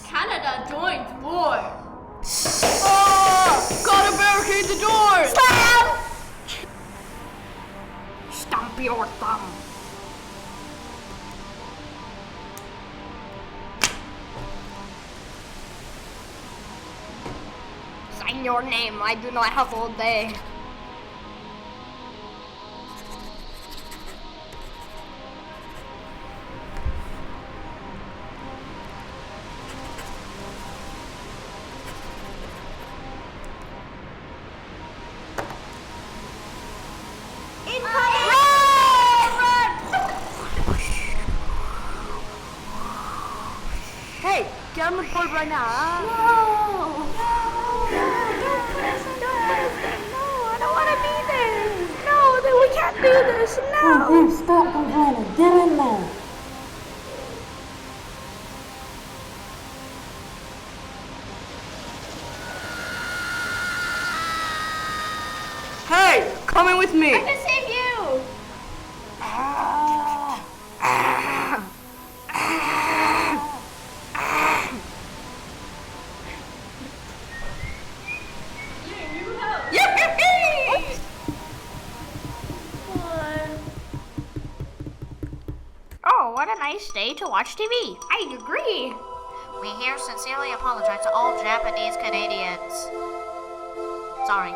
Canada joins war. Oh! Gotta barricade the doors! Stomp your thumb. Sign your name. I do not have all day. Hey, get on the board right now, huh? No! Don't put us in. No, I don't want to be there. No, then we can't do this. No. Stop complaining. Get in there. Hey, come in with me. I can save you. Oh, what a nice day to watch TV. I agree. We here sincerely apologize to all Japanese Canadians. Sorry.